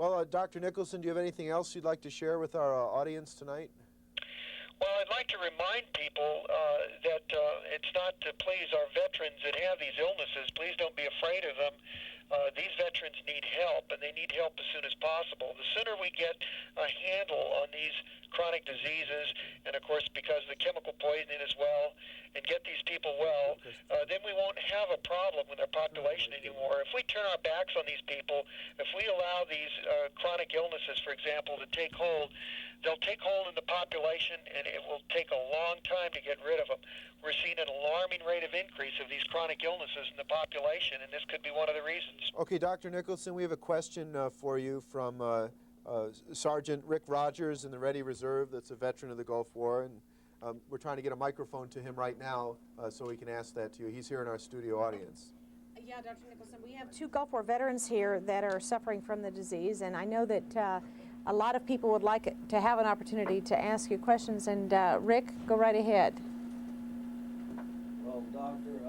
Well, Dr. Nicholson, do you have anything else you'd like to share with our audience tonight? Well, I'd like to remind people that it's not to please our veterans that have these illnesses. Please don't be afraid of them. These veterans need help, and they need help as soon as possible. The sooner we get a handle on these chronic diseases, and of course because of the chemical poisoning as well, and get these people well, then we won't have a problem with our population anymore. If we turn our backs on these people, if we allow these chronic illnesses, for example, to take hold, they'll take hold in the population, and it will take a long time to get rid of them. We're seeing an alarming rate of increase of these chronic illnesses in the population, and this could be one of the reasons. Okay, Dr. Nicholson, we have a question for you from Sergeant Rick Rogers in the Ready Reserve. That's a veteran of the Gulf War, and we're trying to get a microphone to him right now so he can ask that to you. He's here in our studio audience. Yeah, Dr. Nicholson, we have 2 Gulf War veterans here that are suffering from the disease, and I know that a lot of people would like to have an opportunity to ask you questions, and Rick, go right ahead. Well, Doctor,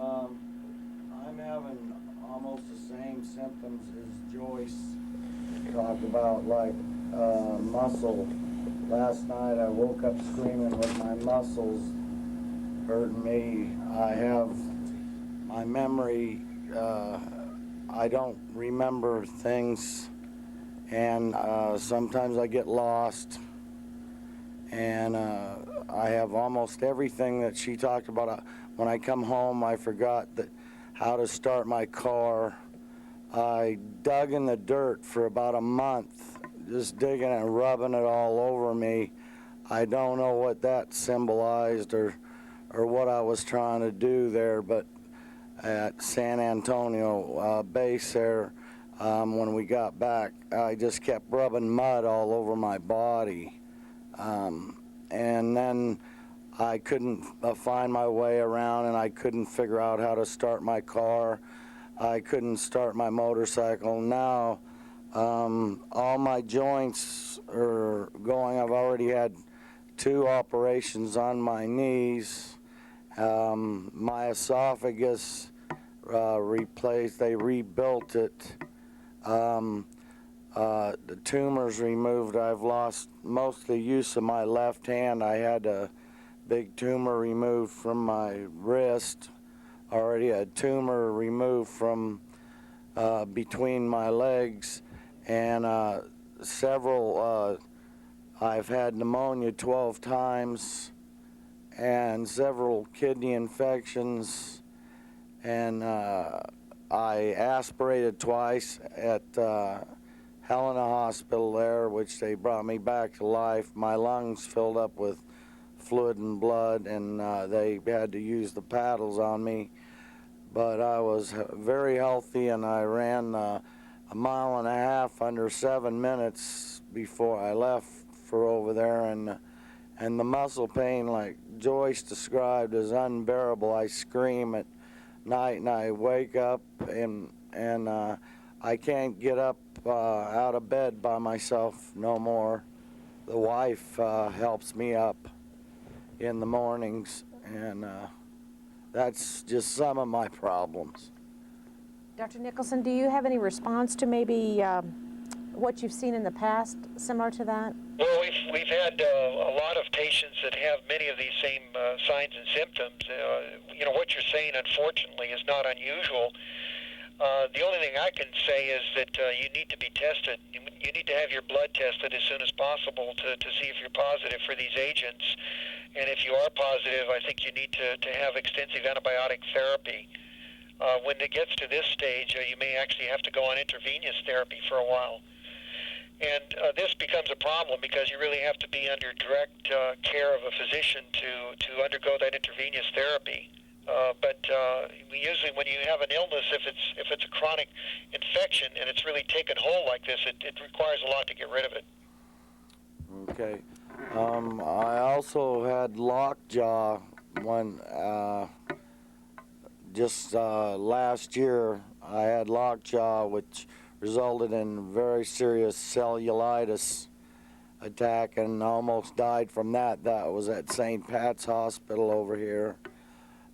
I'm having almost the same symptoms as Joyce talked about, like muscle. Last night I woke up screaming with my muscles hurting me. I have my memory, I don't remember things, and sometimes I get lost, and I have almost everything that she talked about. When I come home, I forgot how to start my car. I dug in the dirt for about a month, just digging and rubbing it all over me. I don't know what that symbolized or what I was trying to do there, but at San Antonio base there, when we got back, I just kept rubbing mud all over my body. And then I couldn't find my way around, and I couldn't figure out how to start my car. I couldn't start my motorcycle. Now, all my joints are going. I've already had 2 operations on my knees. My esophagus replaced, they rebuilt it. The tumor's removed. I've lost most of the use of my left hand. I had a big tumor removed from my wrist. Already a tumor removed from between my legs, and several, I've had pneumonia 12 times, and several kidney infections, and I aspirated twice at Helena Hospital there, which they brought me back to life. My lungs filled up with fluid and blood, and they had to use the paddles on me. But I was very healthy, and I ran a mile and a half under 7 minutes before I left for over there, and the muscle pain, like Joyce described, is unbearable. I scream at night, and I wake up, and I can't get up out of bed by myself no more. The wife helps me up in the mornings, and that's just some of my problems. Dr. Nicholson, do you have any response to maybe what you've seen in the past similar to that? Well, we've had a lot of patients that have many of these same signs and symptoms. You know, what you're saying, unfortunately, is not unusual. The only thing I can say is that you need to be tested. You need to have your blood tested as soon as possible to see if you're positive for these agents. And if you are positive, I think you need to have extensive antibiotic therapy. When it gets to this stage, you may actually have to go on intravenous therapy for a while. And this becomes a problem because you really have to be under direct care of a physician to undergo that intravenous therapy. But usually when you have an illness, if it's a chronic infection and it's really taken hold like this, it requires a lot to get rid of it. Okay. I also had lockjaw when just last year I had lockjaw, which resulted in very serious cellulitis attack, and almost died from that. That was at St. Pat's Hospital over here.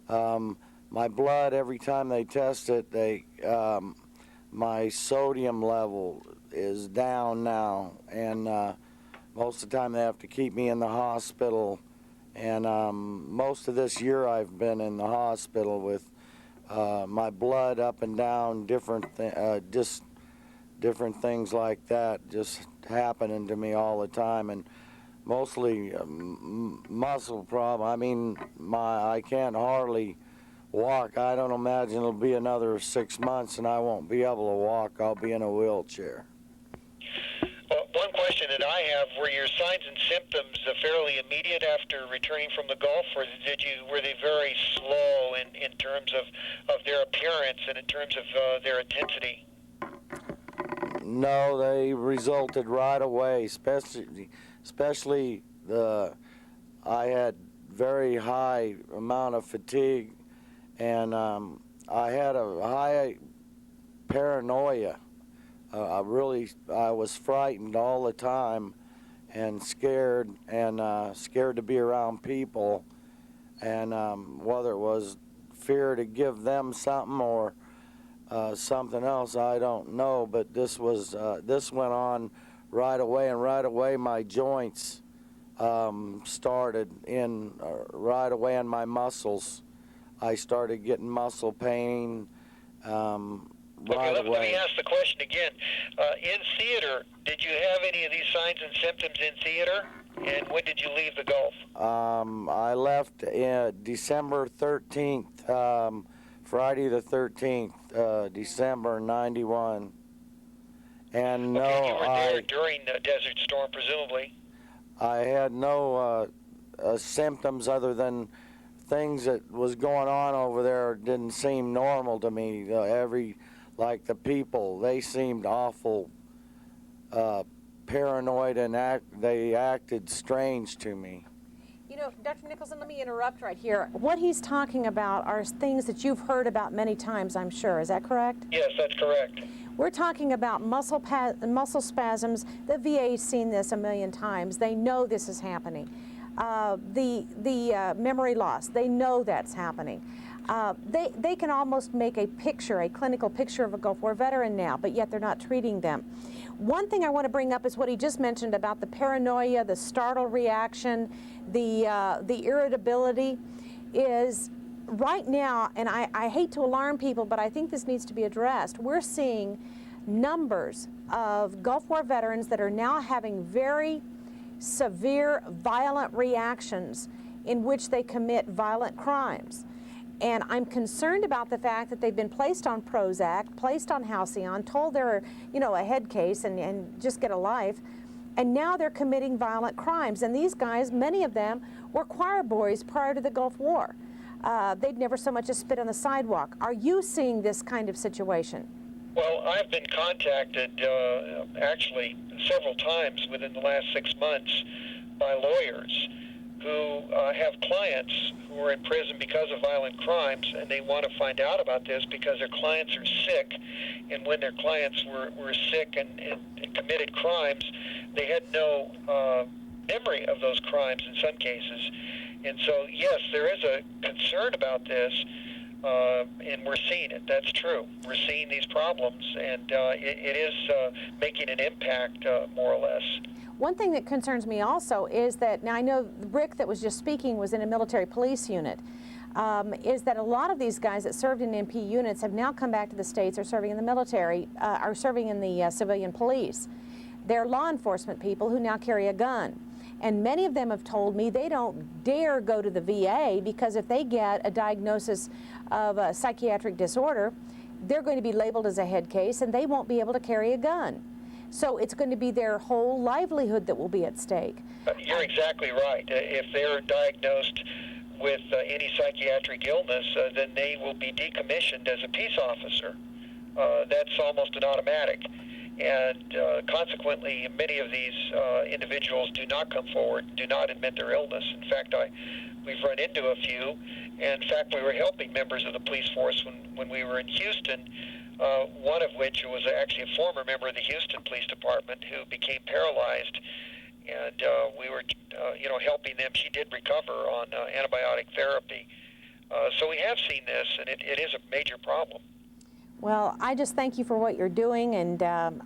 My blood, every time they test it, my sodium level is down now, and most of the time they have to keep me in the hospital. And most of this year I've been in the hospital with my blood up and down, just different things like that just happening to me all the time, and mostly muscle problem. I mean, I can't hardly walk. I don't imagine it'll be another 6 months and I won't be able to walk. I'll be in a wheelchair. Well, one question that I have, were your signs and symptoms fairly immediate after returning from the Gulf, or were they very slow in terms of their appearance and in terms of their intensity? No, they resulted right away, especially I had very high amount of fatigue, and I had a high paranoia. I was frightened all the time and scared to be around people, and whether it was fear to give them something or something else, I don't know, but this went on right away, and right away my joints started right away, in my muscles. I started getting muscle pain right away. Let me ask the question again. In theater, did you have any of these signs and symptoms in theater? And when did you leave the Gulf? I left December 13th, Friday the 13th, December '91. And no, okay, you were there during the Desert Storm, presumably. I had no symptoms other than things that was going on over there didn't seem normal to me. Like the people, they seemed awful paranoid, and they acted strange to me. You know, Dr. Nicholson, let me interrupt right here. What he's talking about are things that you've heard about many times, I'm sure. Is that correct? Yes, that's correct. We're talking about muscle spasms. The VA's seen this a million times. They know this is happening. The memory loss, they know that's happening. They can almost make a clinical picture of a Gulf War veteran now, but yet they're not treating them. One thing I want to bring up is what he just mentioned about the paranoia, the startle reaction, the irritability is right now, and I hate to alarm people, but I think this needs to be addressed. We're seeing numbers of Gulf War veterans that are now having very severe violent reactions in which they commit violent crimes. And I'm concerned about the fact that they've been placed on Prozac, placed on Halcyon, told they're, a head case and just get a life, and now they're committing violent crimes. And these guys, many of them, were choir boys prior to the Gulf War. They'd never so much as spit on the sidewalk. Are you seeing this kind of situation? Well, I've been contacted actually several times within the last 6 months by lawyers who have clients who are in prison because of violent crimes, and they want to find out about this because their clients are sick, and when their clients were sick and committed crimes, they had no memory of those crimes in some cases. And so, yes, there is a concern about this, and we're seeing it. That's true. We're seeing these problems, and it is making an impact, more or less. One thing that concerns me also is that, now I know Rick that was just speaking was in a military police unit, is that a lot of these guys that served in MP units have now come back to the States, are serving in the military, are serving in the civilian police. They're law enforcement people who now carry a gun. And many of them have told me they don't dare go to the VA because if they get a diagnosis of a psychiatric disorder, they're going to be labeled as a head case and they won't be able to carry a gun. So it's going to be their whole livelihood that will be at stake. You're exactly right. If they're diagnosed with any psychiatric illness, then they will be decommissioned as a peace officer. That's almost an automatic. And consequently, many of these individuals do not come forward, do not admit their illness. In fact, we've run into a few. And in fact, we were helping members of the police force when we were in Houston, one of which was actually a former member of the Houston Police Department who became paralyzed. And we were, helping them. She did recover on antibiotic therapy. So we have seen this, and it is a major problem. Well, I just thank you for what you're doing, and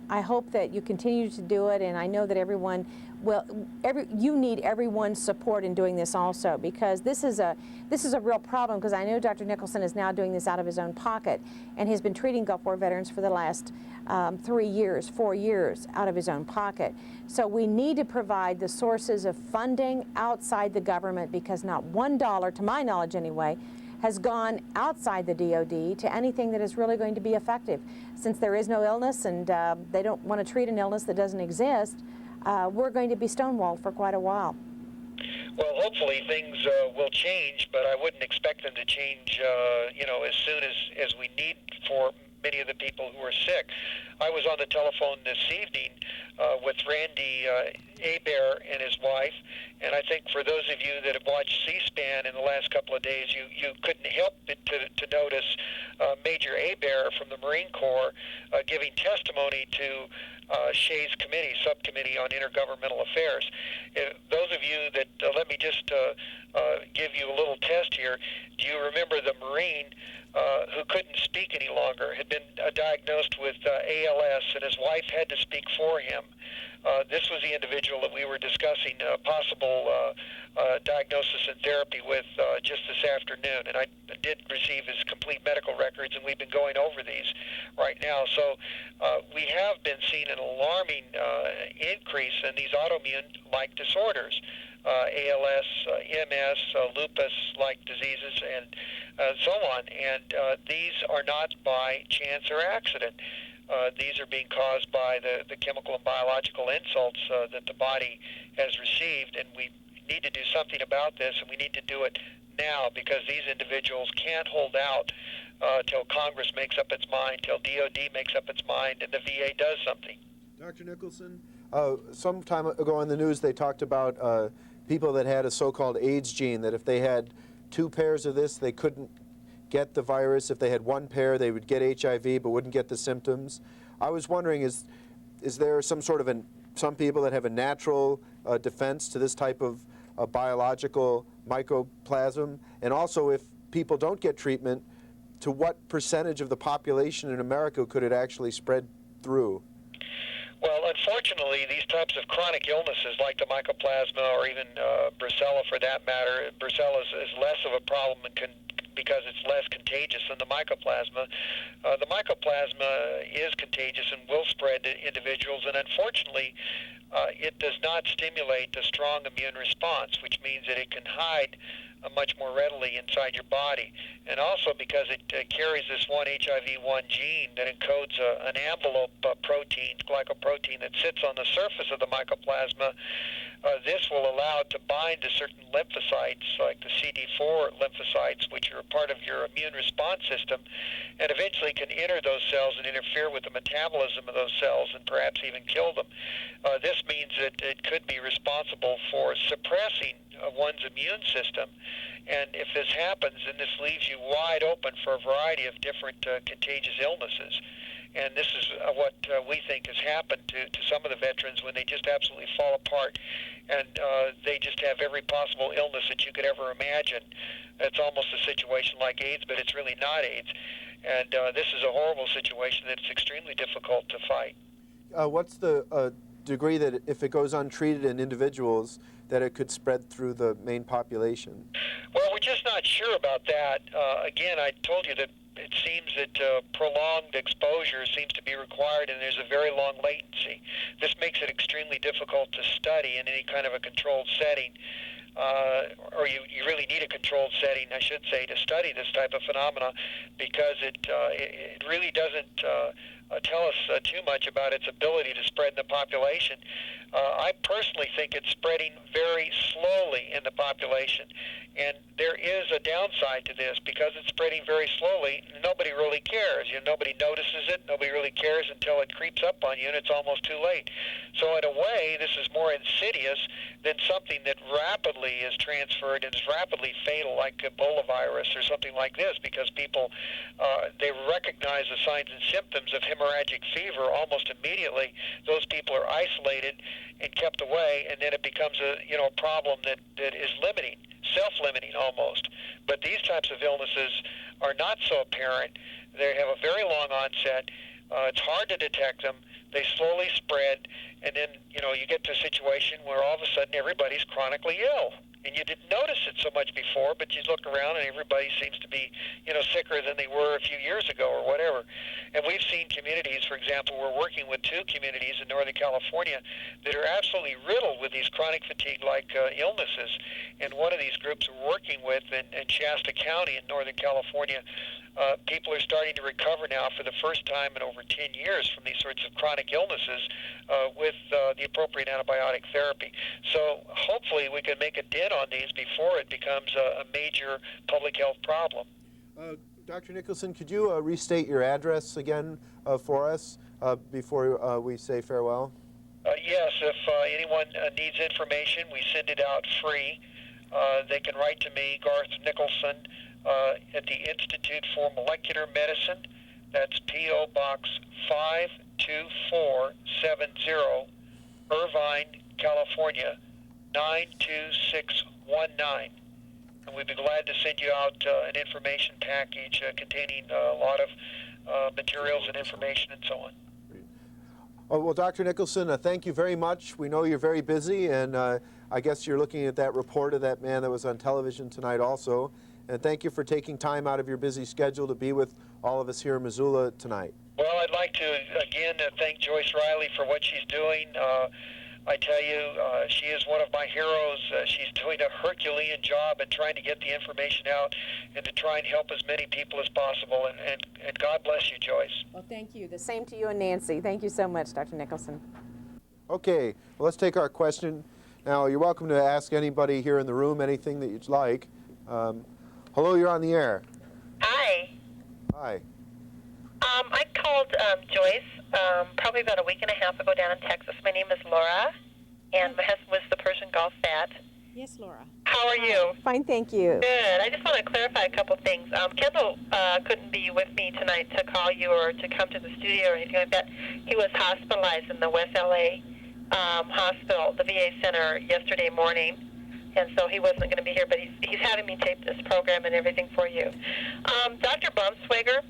I hope that you continue to do it. And I know that everyone will. You need everyone's support in doing this also, because this is a real problem. Because I know Dr. Nicholson is now doing this out of his own pocket, and has been treating Gulf War veterans for the last 4 years out of his own pocket. So we need to provide the sources of funding outside the government, because not $1, to my knowledge anyway, has gone outside the DOD to anything that is really going to be effective. Since there is no illness, and they don't want to treat an illness that doesn't exist, we're going to be stonewalled for quite a while. Well, hopefully things will change, but I wouldn't expect them to change, as soon as we need for many of the people who are sick. I was on the telephone this evening with Randy Hebert and his wife, and I think for those of you that have watched C-SPAN in the last couple of days, you couldn't help but to notice Major Hebert from the Marine Corps giving testimony to Shay's subcommittee on intergovernmental affairs. Those of you that, let me just give you a little test here. Do you remember the Marine who couldn't speak any longer, had been diagnosed with ALS, and his wife had to speak for him? This was the individual that we were discussing possible diagnosis and therapy with just this afternoon, and I did receive his complete medical records, and we've been going over these right now. So we have been seeing an alarming increase in these autoimmune-like disorders. ALS, MS, lupus-like diseases, and so on. And these are not by chance or accident. These are being caused by the chemical and biological insults that the body has received, and we need to do something about this, and we need to do it now, because these individuals can't hold out till Congress makes up its mind, till DOD makes up its mind, and the VA does something. Dr. Nicholson, some time ago on the news they talked about people that had a so-called AIDS gene, that if they had 2 pairs of this, they couldn't get the virus. If they had 1 pair, they would get HIV but wouldn't get the symptoms. I was wondering, is there some sort of some people that have a natural defense to this type of biological mycoplasm? And also, if people don't get treatment, to what percentage of the population in America could it actually spread through? Well, unfortunately, these types of chronic illnesses like the mycoplasma, or even brucella for that matter, brucella is less of a problem because it's less contagious than the mycoplasma. The mycoplasma is contagious and will spread to individuals, and unfortunately, it does not stimulate a strong immune response, which means that it can hide much more readily inside your body. And also because it carries this one HIV-1 gene that encodes an envelope protein, glycoprotein, that sits on the surface of the mycoplasma. This will allow it to bind to certain lymphocytes, like the CD4 lymphocytes, which are part of your immune response system, and eventually can enter those cells and interfere with the metabolism of those cells and perhaps even kill them. This means that it could be responsible for suppressing one's immune system. And if this happens, then this leaves you wide open for a variety of different contagious illnesses. And this is what we think has happened to some of the veterans when they just absolutely fall apart, and they just have every possible illness that you could ever imagine. It's almost a situation like AIDS, but it's really not AIDS. And this is a horrible situation that's extremely difficult to fight. What's the degree that if it goes untreated in individuals, that it could spread through the main population? Well, we're just not sure about that. Again, I told you that it seems that prolonged exposure seems to be required, and there's a very long latency. This makes it extremely difficult to study in any kind of a controlled setting, or you really need a controlled setting, I should say, to study this type of phenomena, because it really doesn't tell us too much about its ability to spread in the population. I personally think it's spreading very slowly in the population, and there is a downside to this. Because it's spreading very slowly, nobody really cares. Nobody notices it, nobody really cares until it creeps up on you and it's almost too late. So in a way, this is more insidious than something that rapidly is transferred and is rapidly fatal, like Ebola virus or something like this, because people, they recognize the signs and symptoms of hemorrhagic fever almost immediately. Those people are isolated and kept away, and then it becomes a problem that is limiting, self-limiting almost. But these types of illnesses are not so apparent. They have a very long onset. It's hard to detect them. They slowly spread, and then you get to a situation where all of a sudden everybody's chronically ill. And you didn't notice it so much before, but you look around and everybody seems to be, sicker than they were a few years ago or whatever. And we've seen communities, for example, we're working with 2 communities in Northern California that are absolutely riddled with these chronic fatigue-like illnesses. And one of these groups we're working with in Shasta County in Northern California, people are starting to recover now for the first time in over 10 years from these sorts of chronic illnesses with the appropriate antibiotic therapy. So hopefully we can make a dent on these before it becomes a major public health problem. Dr. Nicholson, could you restate your address again for us before we say farewell? Yes, if anyone needs information, we send it out free. They can write to me, Garth Nicholson, at the Institute for Molecular Medicine. That's P.O. Box 52470, Irvine, California, 92619. And we'd be glad to send you out an information package containing a lot of materials and information and so on. Oh, well, Dr. Nicholson, thank you very much. We know you're very busy, and I guess you're looking at that report of that man that was on television tonight also. And thank you for taking time out of your busy schedule to be with all of us here in Missoula tonight. Well, I'd like to, again, thank Joyce Riley for what she's doing. I tell you, she is one of my heroes. She's doing a Herculean job in trying to get the information out and to try and help as many people as possible. And God bless you, Joyce. Well, thank you. The same to you and Nancy. Thank you so much, Dr. Nicholson. Okay, well, let's take our question. Now, you're welcome to ask anybody here in the room anything that you'd like. Hello, you're on the air. Hi. Hi. I called Joyce probably about a week and a half ago down in Texas. My name is Laura, and my husband was the Persian Gulf vet. Yes, Laura. How are you? Fine, thank you. Good. I just want to clarify a couple things. Kendall couldn't be with me tonight to call you or to come to the studio or anything like that. He was hospitalized in the West LA hospital, the VA center, yesterday morning. And so he wasn't going to be here, but he's having me tape this program and everything for you. Dr. Baumschwager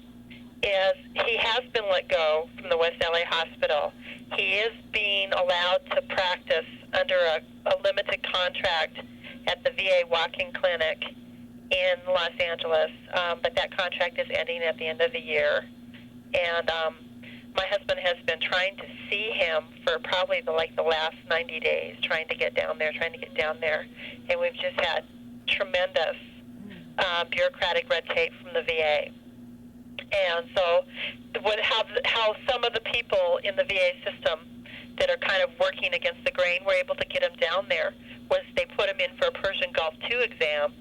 he has been let go from the West LA hospital. He is being allowed to practice under a limited contract at the VA walk-in clinic in Los Angeles, but that contract is ending at the end of the year. And my husband has been trying to see him for probably the last 90 days, trying to get down there. And we've just had tremendous bureaucratic red tape from the VA. And so how some of the people in the VA system that are kind of working against the grain were able to get him down there was they put him in for a Persian Gulf II exam,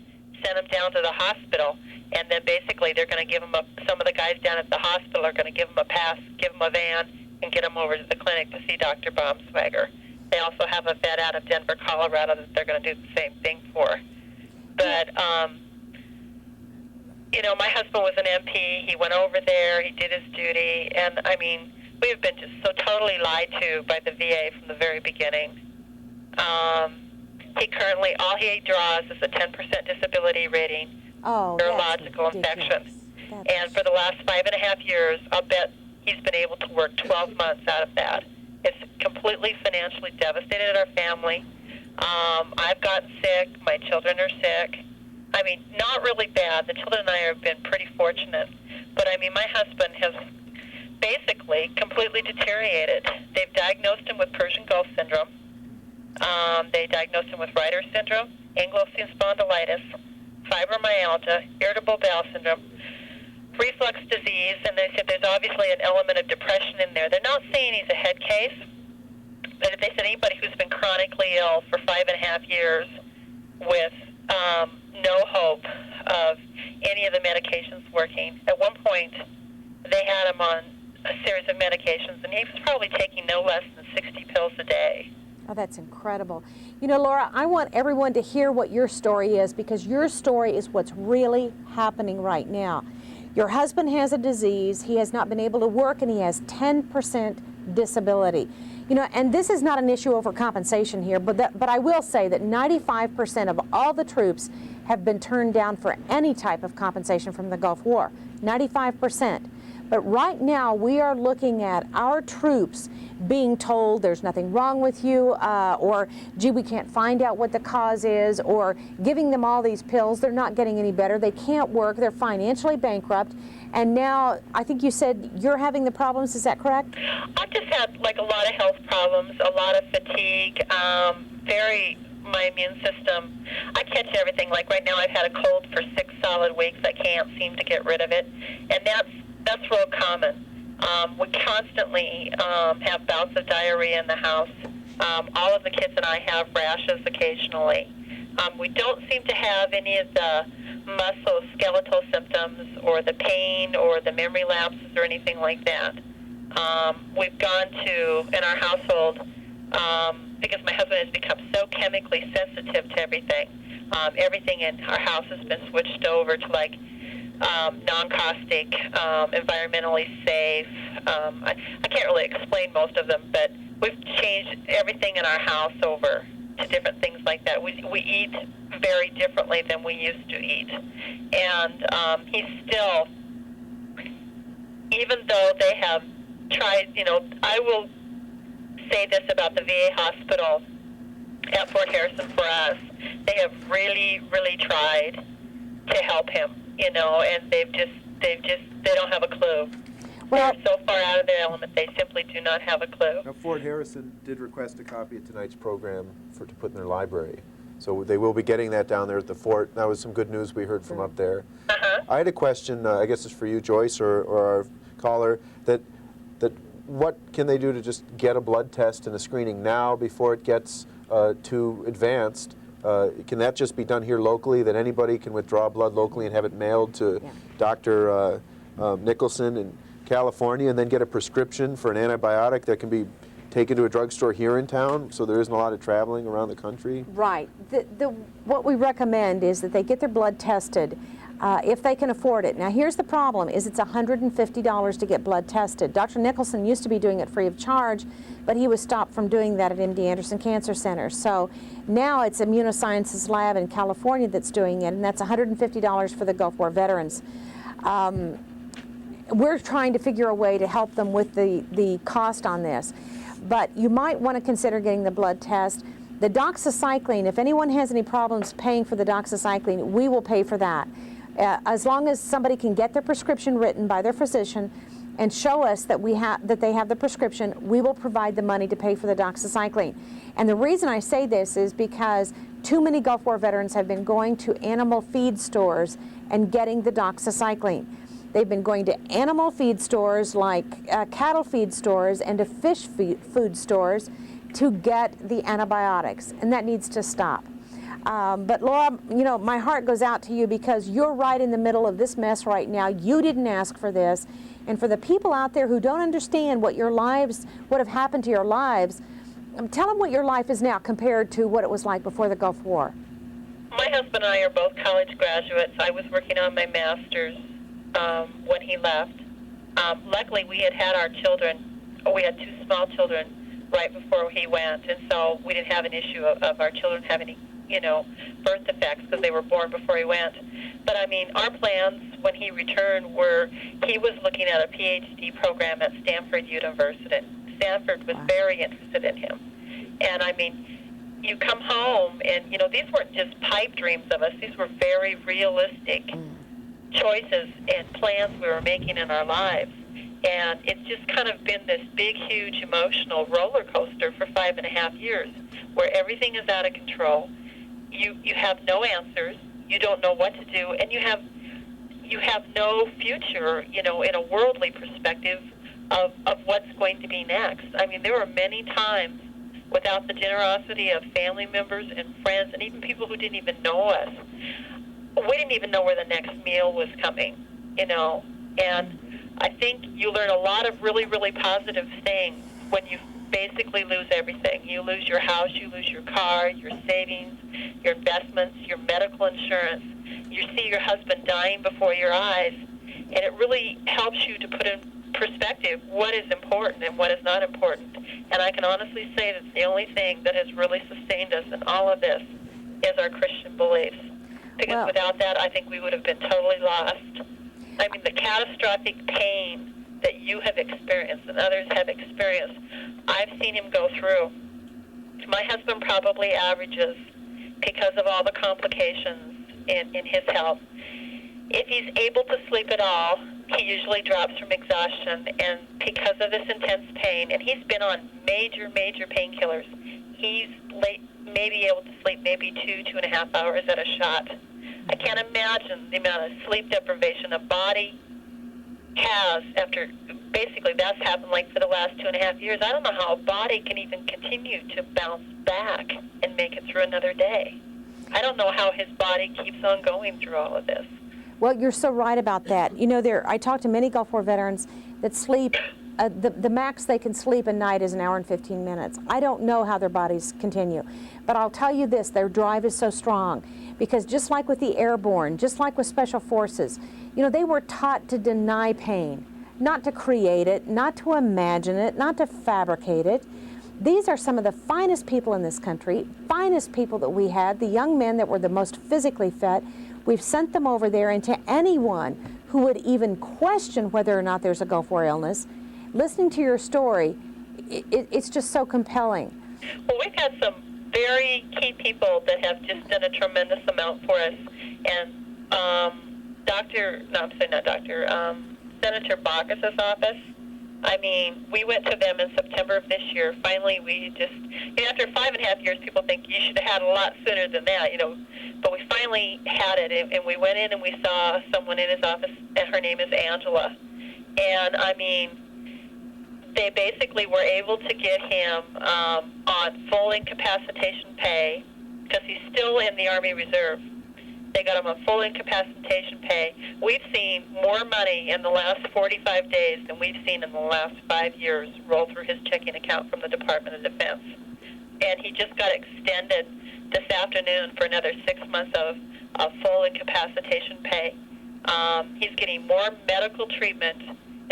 sent him down to the hospital, and then basically they're going to give him some of the guys down at the hospital are going to give him a pass, give him a van, and get him over to the clinic to see Dr. Baumschwager. They also have a vet out of Denver, Colorado that they're going to do the same thing for. But, my husband was an MP. He went over there. He did his duty. And, we have been just so totally lied to by the VA from the very beginning. He currently, all he draws is a 10% disability rating, neurological infection. And for the last 5.5 years, I'll bet he's been able to work 12 months out of that. It's completely financially devastated our family. I've gotten sick. My children are sick. Not really bad. The children and I have been pretty fortunate. But, my husband has basically completely deteriorated. They've diagnosed him with Persian Gulf syndrome. They diagnosed him with Reiter syndrome, ankylosing spondylitis, fibromyalgia, irritable bowel syndrome, reflux disease, and they said there's obviously an element of depression in there. They're not saying he's a head case, but they said anybody who's been chronically ill for 5.5 years with no hope of any of the medications working. At one point, they had him on a series of medications, and he was probably taking no less than 60 pills a day. Oh, that's incredible. Laura, I want everyone to hear what your story is, because your story is what's really happening right now. Your husband has a disease, he has not been able to work, and he has 10% disability. And this is not an issue over compensation here, but I will say that 95% of all the troops have been turned down for any type of compensation from the Gulf War, 95%. But right now we are looking at our troops being told there's nothing wrong with you, or gee, we can't find out what the cause is, or giving them all these pills. They're not getting any better. They can't work. They're financially bankrupt. And now, I think you said you're having the problems. Is that correct? I've just had like a lot of health problems, a lot of fatigue, my immune system. I catch everything. Like right now, I've had a cold for 6 solid weeks. I can't seem to get rid of it, and that's real common. We constantly have bouts of diarrhea in the house. All of the kids and I have rashes occasionally. We don't seem to have any of the musculoskeletal symptoms or the pain or the memory lapses or anything like that. We've gone to, in our household, because my husband has become so chemically sensitive to everything, everything in our house has been switched over to like non-caustic, environmentally safe. I can't really explain most of them, but we've changed everything in our house over to different things like that. We eat very differently than we used to eat. And he's still, even though they have tried, I will say this about the VA hospital at Fort Harrison for us. They have really, really tried to help him, and they don't have a clue. Well, They're so far out of their element, they simply do not have a clue. Now, Fort Harrison did request a copy of tonight's program to put in their library. So they will be getting that down there at the fort. That was some good news we heard from up there. I had a question, I guess it's for you, Joyce, or our caller, that what can they do to just get a blood test and a screening now before it gets too advanced? Can that just be done here locally, that anybody can withdraw blood locally and have it mailed to Dr. Nicholson in California, and then get a prescription for an antibiotic that can be taken to a drugstore here in town, so there isn't a lot of traveling around the country? right. What we recommend is that they get their blood tested if they can afford it. Now here's the problem, is it's $150 to get blood tested. Dr. Nicholson used to be doing it free of charge, but he was stopped from doing that at MD Anderson Cancer Center. So now it's Immunosciences Lab in California that's doing it, and that's $150 for the Gulf War veterans. We're trying to figure a way to help them with the cost on this. But you might want to consider getting the blood test. The doxycycline, if anyone has any problems paying for the doxycycline, we will pay for that. As long as somebody can get their prescription written by their physician and show us that they have the prescription, we will provide the money to pay for the doxycycline. And the reason I say this is because too many Gulf War veterans have been going to animal feed stores and getting the doxycycline. They've been going to animal feed stores like cattle feed stores and to fish food stores to get the antibiotics, and that needs to stop. But Laura, my heart goes out to you because you're right in the middle of this mess right now. You didn't ask for this. And for the people out there who don't understand what have happened to your lives, tell them what your life is now compared to what it was like before the Gulf War. My husband and I are both college graduates. I was working on my master's when he left. Luckily, we had our children. We had 2 small children right before he went, and so we didn't have an issue of our children having any, birth defects because they were born before he went. But I mean, our plans when he returned were he was looking at a PhD program at Stanford University. Stanford was very interested in him, and I mean, you come home and these weren't just pipe dreams of us; these were very realistic choices and plans we were making in our lives. And it's just kind of been this big, huge emotional roller coaster for 5.5 years where everything is out of control. You have no answers. You don't know what to do. And you have no future, in a worldly perspective of what's going to be next. I mean, there were many times without the generosity of family members and friends and even people who didn't even know us. We didn't even know where the next meal was coming, and I think you learn a lot of really, really positive things when you basically lose everything. You lose your house, you lose your car, your savings, your investments, your medical insurance. You see your husband dying before your eyes, and it really helps you to put in perspective what is important and what is not important. And I can honestly say that the only thing that has really sustained us in all of this is our Christian beliefs. Because Well- without that, I think we would have been totally lost. I mean, the catastrophic pain that you have experienced and others have experienced, I've seen him go through. My husband probably averages, because of all the complications in his health, if he's able to sleep at all, he usually drops from exhaustion. And because of this intense pain, and he's been on major painkillers, he's maybe able to sleep maybe 2.5 hours at a shot. I can't imagine the amount of sleep deprivation a body has after, basically that's happened like for the last 2.5 years. I don't know how a body can even continue to bounce back and make it through another day. I don't know how his body keeps on going through all of this. Well, you're so right about that. You know, I talked to many Gulf War veterans that sleep, the max they can sleep a night is 1 hour and 15 minutes. I don't know how their bodies continue. But I'll tell you this, their drive is so strong. Because just like with the airborne, just like with special forces, you know, they were taught to deny pain, not to create it, not to imagine it, not to fabricate it. These are some of the finest people in this country, finest people that we had, the young men that were the most physically fit. We've sent them over there, and to anyone who would even question whether or not there's a Gulf War illness, listening to your story, it's just so compelling. Well, we've had some very key people that have just done a tremendous amount for us. And Senator Baucus's office, I mean, we went to them in September of this year. Finally, we just, you know, after 5.5 years, people think you should have had a lot sooner than that, you know. But we finally had it, and we went in and we saw someone in his office, and her name is Angela. And, I mean, they basically were able to get him on full incapacitation pay because he's still in the Army Reserve. They got him on full incapacitation pay. We've seen more money in the last 45 days than we've seen in the last 5 years roll through his checking account from the Department of Defense. And he just got extended this afternoon for another 6 months of full incapacitation pay. He's getting more medical treatment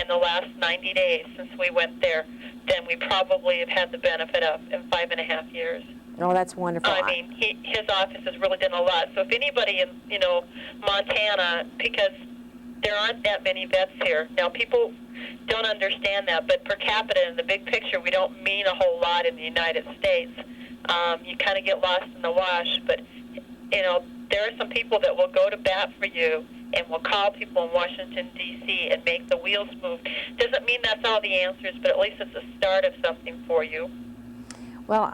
in the last 90 days since we went there than we probably have had the benefit of in 5.5 years. Oh, that's wonderful. I mean, his office has really done a lot. So if anybody in, you know, Montana, because there aren't that many vets here. Now, people don't understand that, but per capita in the big picture, we don't mean a whole lot in the United States. You kind of get lost in the wash, but, you know, there are some people that will go to bat for you and will call people in Washington, D.C. and make the wheels move. Doesn't mean that's all the answers, but at least it's a start of something for you. Well,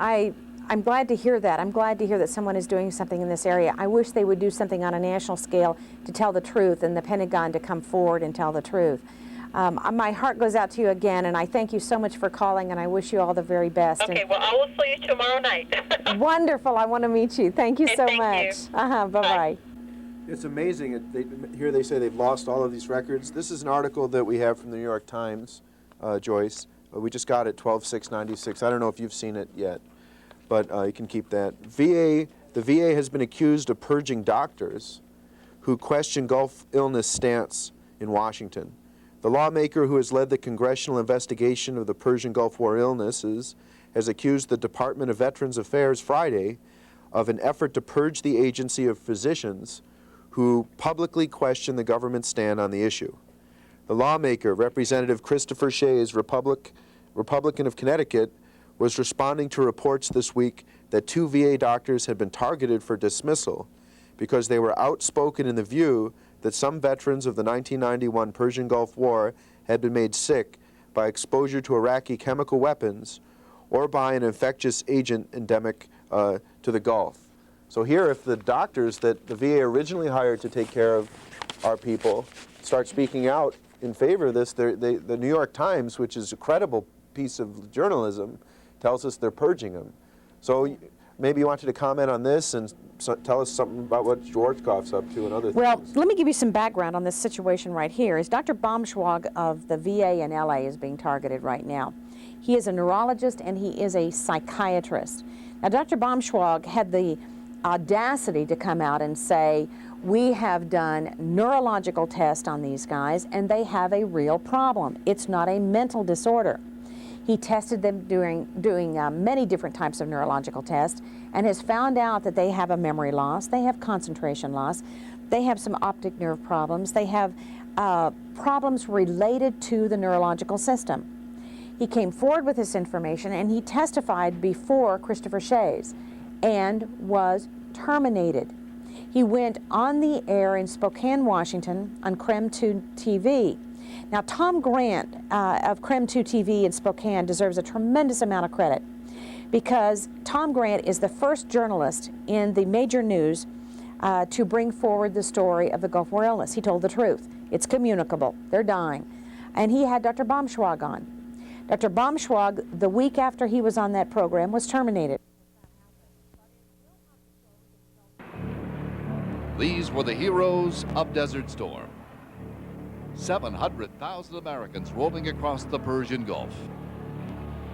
I'm glad to hear that. I'm glad to hear that someone is doing something in this area. I wish they would do something on a national scale to tell the truth, and the Pentagon to come forward and tell the truth. My heart goes out to you again, and I thank you so much for calling, and I wish you all the very best. Okay, well, I will see you tomorrow night. Wonderful. I want to meet you. Thank you Okay, so thank much. you. Bye-bye. Bye. It's amazing. Here they say they've lost all of these records. This is an article that we have from the New York Times, Joyce. We just got it 12/6/96. I don't know if you've seen it yet, but you can keep that. The VA has been accused of purging doctors who question Gulf illness stance in Washington. The lawmaker who has led the congressional investigation of the Persian Gulf War illnesses has accused the Department of Veterans Affairs Friday of an effort to purge the agency of physicians who publicly question the government's stand on the issue. The lawmaker, Representative Christopher Shays, Republican of Connecticut, was responding to reports this week that 2 VA doctors had been targeted for dismissal because they were outspoken in the view that some veterans of the 1991 Persian Gulf War had been made sick by exposure to Iraqi chemical weapons or by an infectious agent endemic to the Gulf. So here, if the doctors that the VA originally hired to take care of our people start speaking out in favor of this, the New York Times, which is a credible piece of journalism, tells us they're purging them. So maybe you wanted to comment on this and tell us something about what Schwarzkopf's up to and other things. Well, let me give you some background on this situation right here. Is Dr. Baumschwag of the VA in LA is being targeted right now. He is a neurologist and he is a psychiatrist. Now, Dr. Baumschwag had the audacity to come out and say, we have done neurological tests on these guys and they have a real problem. It's not a mental disorder. He tested them doing many different types of neurological tests and has found out that they have a memory loss, they have concentration loss, they have some optic nerve problems, they have problems related to the neurological system. He came forward with this information and he testified before Christopher Shays and was terminated. He went on the air in Spokane, Washington on KREM 2 TV. Now, Tom Grant of KREM 2 TV in Spokane deserves a tremendous amount of credit because Tom Grant is the first journalist in the major news to bring forward the story of the Gulf War illness. He told the truth. It's communicable. They're dying. And he had Dr. Baumschwag on. Dr. Baumschwag, the week after he was on that program, was terminated. These were the heroes of Desert Storm. 700,000 Americans roaming across the Persian Gulf.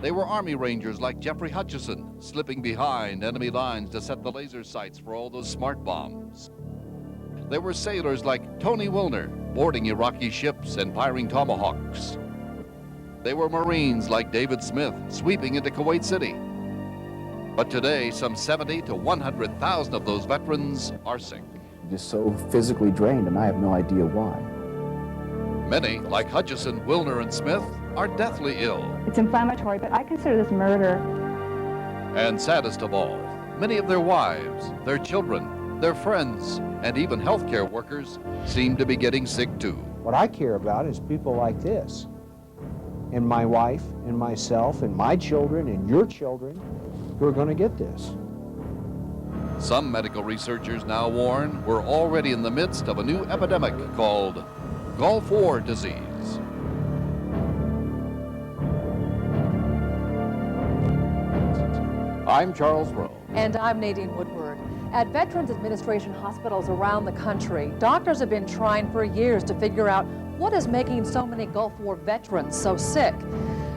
They were Army Rangers like Jeffrey Hutchison, slipping behind enemy lines to set the laser sights for all those smart bombs. They were sailors like Tony Wilner, boarding Iraqi ships and firing tomahawks. They were Marines like David Smith, sweeping into Kuwait City. But today, some 70 to 100,000 of those veterans are sick. Just so physically drained, and I have no idea why. Many, like Hutchison, Wilner, and Smith, are deathly ill. It's inflammatory, but I consider this murder. And saddest of all, many of their wives, their children, their friends, and even healthcare workers seem to be getting sick too. What I care about is people like this, and my wife, and myself, and my children, and your children, who are going to get this. Some medical researchers now warn we're already in the midst of a new epidemic called Gulf War disease. I'm Charles Rowe. And I'm Nadine Woodward. At Veterans Administration hospitals around the country, doctors have been trying for years to figure out what is making so many Gulf War veterans so sick.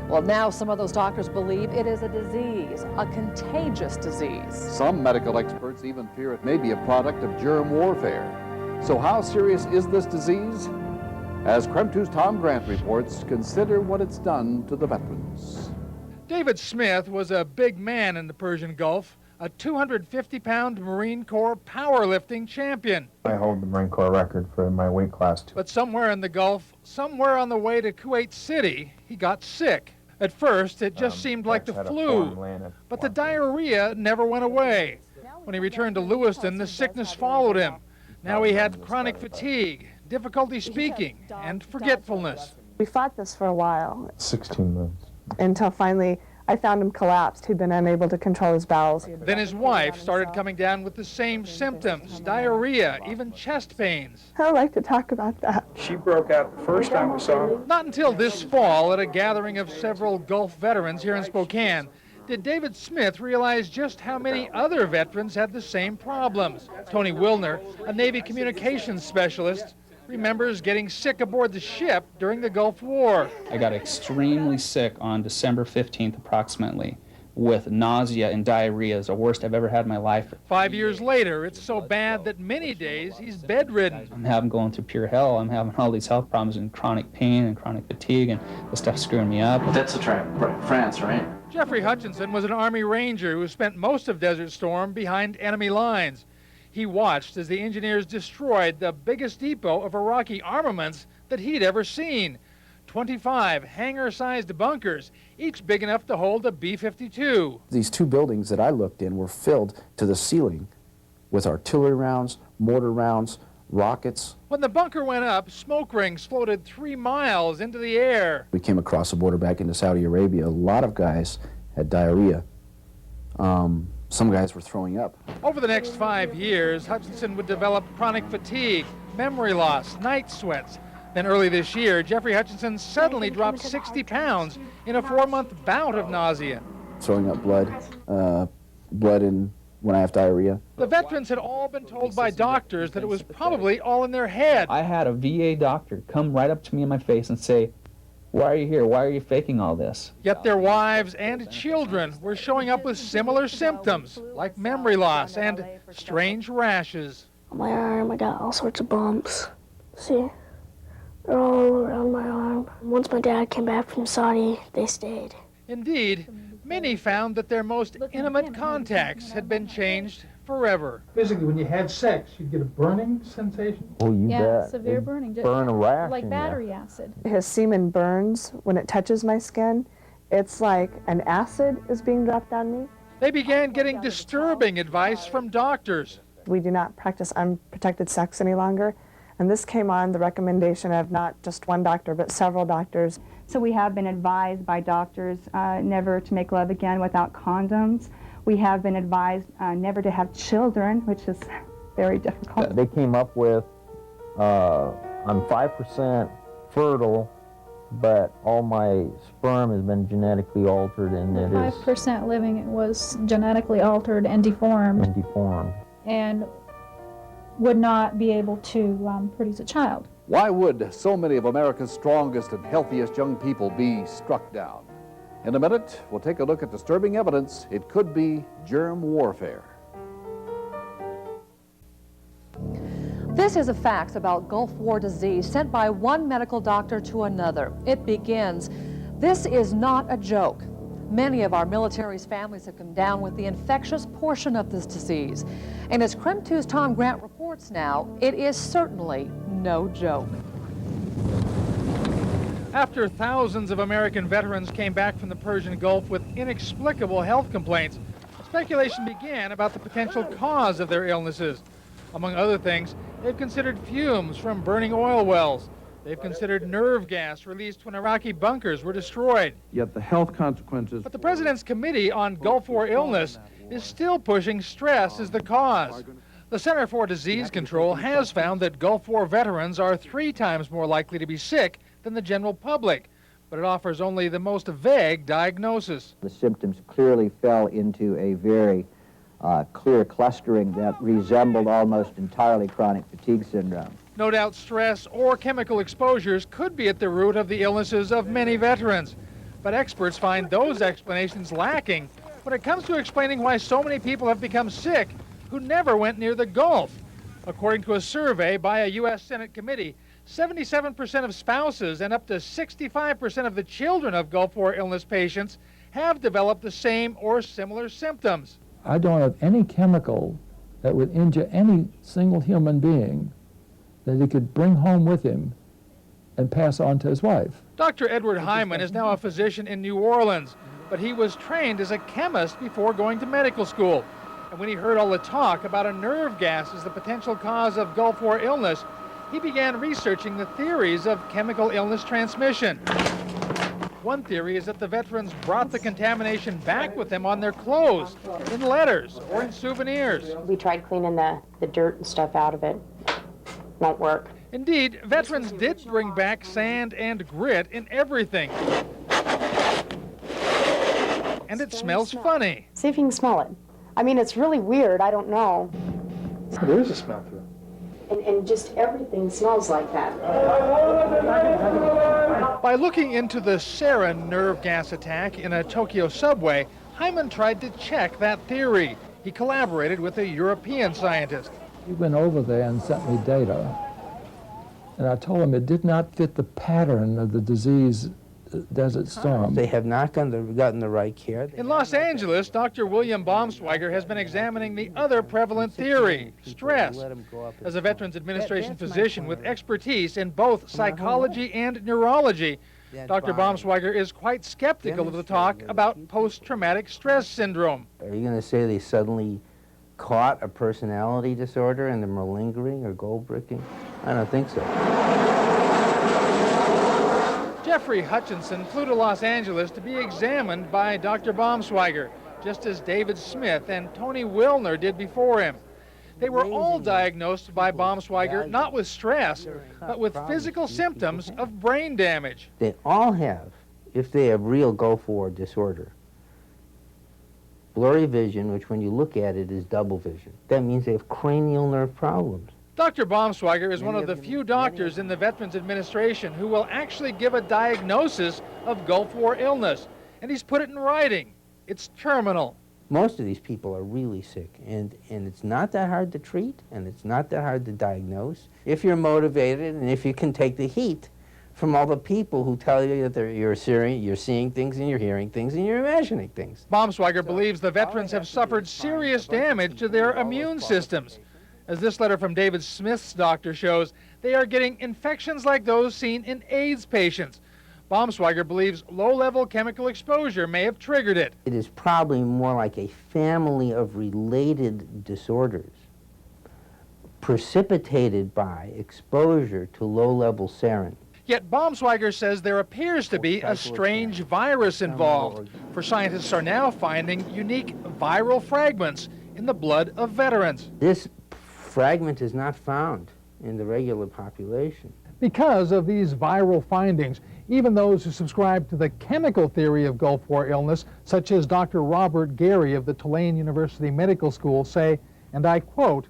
Well, now some of those doctors believe it is a disease, a contagious disease. Some medical experts even fear it may be a product of germ warfare. So how serious is this disease? As KREM 2's Tom Grant reports, consider what it's done to the veterans. David Smith was a big man in the Persian Gulf, a 250-pound Marine Corps powerlifting champion. I hold the Marine Corps record for my weight class. But somewhere in the Gulf, somewhere on the way to Kuwait City, he got sick. At first, it just seemed like the flu, but the diarrhea never went away. When he returned to Lewiston, the sickness followed him. Now he had chronic fatigue, difficulty speaking, and forgetfulness. We fought this for a while. 16 months. Until finally I found him collapsed. He'd been unable to control his bowels. Then his wife started coming down with the same symptoms, diarrhea, even chest pains. I don't like to talk about that. She broke out the first time we saw her. Not until this fall, at a gathering of several Gulf veterans here in Spokane, did David Smith realize just how many other veterans had the same problems. Tony Wilner, a Navy communications specialist, remembers getting sick aboard the ship during the Gulf War. I got extremely sick on December 15th approximately with nausea and diarrhea. It's the worst I've ever had in my life. 5 years later, it's so bad that many days he's bedridden. I'm going through pure hell. I'm having all these health problems and chronic pain and chronic fatigue, and this stuff's screwing me up. That's a trap, France, right? Jeffrey Hutchinson was an Army Ranger who spent most of Desert Storm behind enemy lines. He watched as the engineers destroyed the biggest depot of Iraqi armaments that he'd ever seen. 25 hangar-sized bunkers, each big enough to hold a B-52. These two buildings that I looked in were filled to the ceiling with artillery rounds, mortar rounds, rockets. When the bunker went up, smoke rings floated 3 miles into the air. We came across the border back into Saudi Arabia. A lot of guys had diarrhea. Some guys were throwing up. Over the next 5 years, Hutchinson would develop chronic fatigue, memory loss, night sweats. Then early this year, Jeffrey Hutchinson suddenly dropped 60 pounds in a 4-month bout of nausea. Throwing up blood in when I have diarrhea. The veterans had all been told by doctors that it was probably all in their head. I had a VA doctor come right up to me in my face and say, "Why are you here? Why are you faking all this?" Yet their wives and children were showing up with similar symptoms, like memory loss and strange rashes. On my arm, I got all sorts of bumps. See? They're all around my arm. Once my dad came back from Saudi, they stayed. Indeed, many found that their most intimate contacts had been changed forever. Physically, when you had sex, you'd get a burning sensation? Oh, you Yeah, bet. severe It'd burning. Burn a rash Like in battery acid. His semen burns when it touches my skin. It's like an acid is being dropped on me. They began getting disturbing advice from doctors. We do not practice unprotected sex any longer. And this came on the recommendation of not just one doctor, but several doctors. So we have been advised by doctors never to make love again without condoms. We have been advised never to have children, which is very difficult. They came up with, I'm 5% fertile, but all my sperm has been genetically altered, and it is 5% living was genetically altered and deformed and would not be able to produce a child. Why would so many of America's strongest and healthiest young people be struck down? In a minute, we'll take a look at disturbing evidence. It could be germ warfare. This is a fax about Gulf War disease sent by one medical doctor to another. It begins, "This is not a joke. Many of our military's families have come down with the infectious portion of this disease. And as Crim 2's Tom Grant reports now, it is certainly no joke." After thousands of American veterans came back from the Persian Gulf with inexplicable health complaints, speculation began about the potential cause of their illnesses. Among other things, they've considered fumes from burning oil wells. They've considered nerve gas released when Iraqi bunkers were destroyed. Yet the health consequences... But the President's Committee on Gulf War Illness is still pushing stress as the cause. The Center for Disease Control has found that Gulf War veterans are 3 times more likely to be sick than the general public, but it offers only the most vague diagnosis. The symptoms clearly fell into a very clear clustering that resembled almost entirely chronic fatigue syndrome. No doubt stress or chemical exposures could be at the root of the illnesses of many veterans, but experts find those explanations lacking when it comes to explaining why so many people have become sick who never went near the Gulf. According to a survey by a U.S. Senate committee, 77% of spouses and up to 65% of the children of Gulf War illness patients have developed the same or similar symptoms. I don't have any chemical that would injure any single human being that he could bring home with him and pass on to his wife. Dr. Edward Hyman is now a physician in New Orleans, but he was trained as a chemist before going to medical school. And when he heard all the talk about a nerve gas as the potential cause of Gulf War illness, he began researching the theories of chemical illness transmission. One theory is that the veterans brought the contamination back with them on their clothes, in letters, or in souvenirs. We tried cleaning the dirt and stuff out of it. Won't work. Indeed, veterans did bring back sand and grit in everything. And it smells funny. See if you can smell it. I mean, it's really weird. I don't know. There is a smell to it. And just everything smells like that. By looking into the sarin nerve gas attack in a Tokyo subway, Hyman tried to check that theory. He collaborated with a European scientist. He went over there and sent me data, and I told him it did not fit the pattern of the disease Desert Storm. They have not gotten the right care. In Los Angeles, Dr. William Baumschweiger has been examining the other prevalent theory, stress. As a Veterans Administration physician with expertise in both psychology and neurology, Dr. Baumschweiger is quite skeptical of the talk about post-traumatic stress syndrome. Are you going to say they suddenly caught a personality disorder and they're malingering or gold-bricking? I don't think so. Jeffrey Hutchinson flew to Los Angeles to be examined by Dr. Baumschweiger, just as David Smith and Tony Wilner did before him. They were all diagnosed by Baumschweiger not with stress, but with physical symptoms of brain damage. They all have, if they have real Gulf War disorder, blurry vision, which when you look at it is double vision. That means they have cranial nerve problems. Dr. Baumschweiger is one of the few doctors in the Veterans Administration who will actually give a diagnosis of Gulf War illness, and he's put it in writing. It's terminal. Most of these people are really sick, and it's not that hard to treat, and it's not that hard to diagnose. If you're motivated and if you can take the heat from all the people who tell you that you're seeing things and you're hearing things and you're imagining things. Baumschweiger believes the veterans have suffered serious damage to their immune systems. As this letter from David Smith's doctor shows, they are getting infections like those seen in AIDS patients. Baumschweiger believes low-level chemical exposure may have triggered it. It is probably more like a family of related disorders precipitated by exposure to low-level sarin. Yet Baumschweiger says there appears to be a strange virus involved, for scientists are now finding unique viral fragments in the blood of veterans. This fragment is not found in the regular population. Because of these viral findings, even those who subscribe to the chemical theory of Gulf War illness, such as Dr. Robert Gary of the Tulane University Medical School, say, and I quote,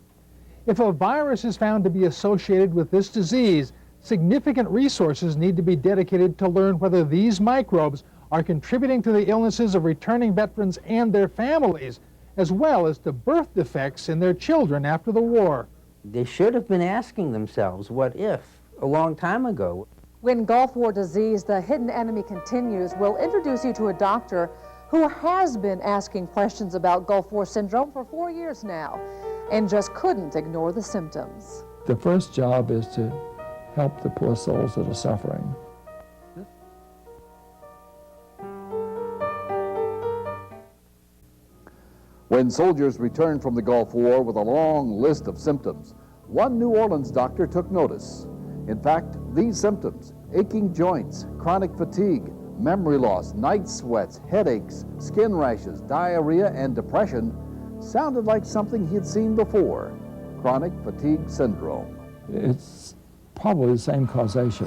"If a virus is found to be associated with this disease, significant resources need to be dedicated to learn whether these microbes are contributing to the illnesses of returning veterans and their families, as well as to birth defects in their children after the war." They should have been asking themselves, what if, a long time ago. When Gulf War disease, the hidden enemy continues, we'll introduce you to a doctor who has been asking questions about Gulf War syndrome for 4 years now and just couldn't ignore the symptoms. The first job is to help the poor souls that are suffering. When soldiers returned from the Gulf War with a long list of symptoms, one New Orleans doctor took notice. In fact, these symptoms, aching joints, chronic fatigue, memory loss, night sweats, headaches, skin rashes, diarrhea, and depression, sounded like something he'd seen before, chronic fatigue syndrome. It's probably the same causation.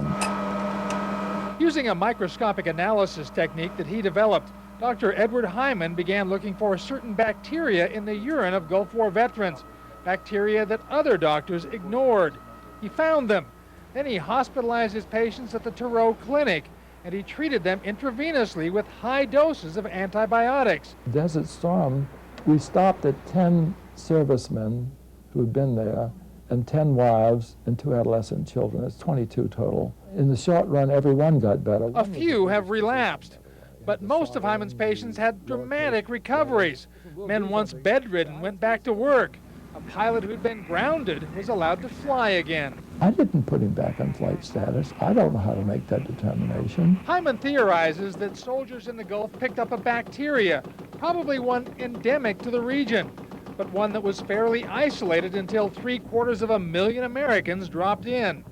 Using a microscopic analysis technique that he developed, Dr. Edward Hyman began looking for certain bacteria in the urine of Gulf War veterans, bacteria that other doctors ignored. He found them. Then he hospitalized his patients at the Thoreau Clinic, and he treated them intravenously with high doses of antibiotics. Desert Storm, we stopped at 10 servicemen who had been there, and 10 wives and 2 adolescent children. It's 22 total. In the short run, every one got better. A few have relapsed, but most of Hyman's patients had dramatic recoveries. Men once bedridden went back to work. A pilot who'd been grounded was allowed to fly again. I didn't put him back on flight status. I don't know how to make that determination. Hyman theorizes that soldiers in the Gulf picked up a bacteria, probably one endemic to the region, but one that was fairly isolated until 750,000 Americans dropped in.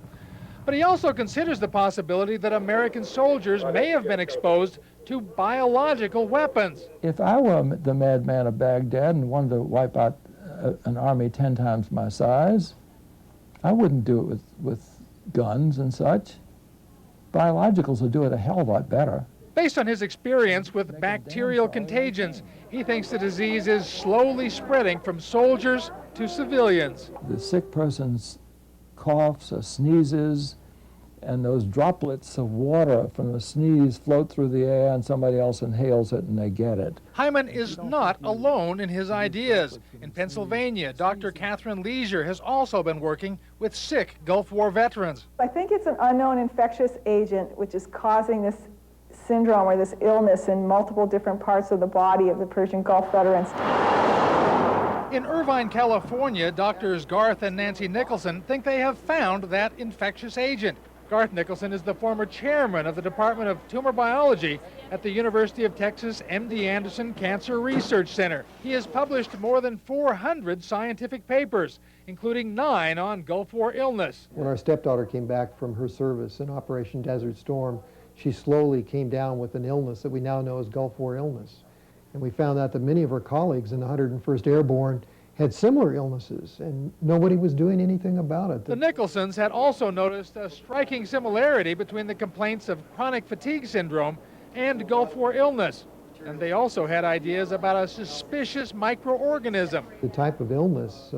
But he also considers the possibility that American soldiers may have been exposed to biological weapons. If I were the madman of Baghdad and wanted to wipe out an army 10 times my size, I wouldn't do it with guns and such. Biologicals will do it a hell of a lot better. Based on his experience with bacterial contagions, he thinks the disease is slowly spreading from soldiers to civilians. The sick person's coughs or sneezes, and those droplets of water from the sneeze float through the air and somebody else inhales it and they get it. Hyman is not alone in his ideas. In Pennsylvania, Dr. Catherine Leisure has also been working with sick Gulf War veterans. I think it's an unknown infectious agent which is causing this syndrome or this illness in multiple different parts of the body of the Persian Gulf veterans. In Irvine, California, doctors Garth and Nancy Nicholson think they have found that infectious agent. Garth Nicholson is the former chairman of the Department of Tumor Biology at the University of Texas MD Anderson Cancer Research Center. He has published more than 400 scientific papers, including 9 on Gulf War illness. When our stepdaughter came back from her service in Operation Desert Storm, she slowly came down with an illness that we now know as Gulf War illness. And we found out that many of her colleagues in the 101st Airborne had similar illnesses, and nobody was doing anything about it. The Nicholsons had also noticed a striking similarity between the complaints of chronic fatigue syndrome and Gulf War illness. And they also had ideas about a suspicious microorganism. The type of illness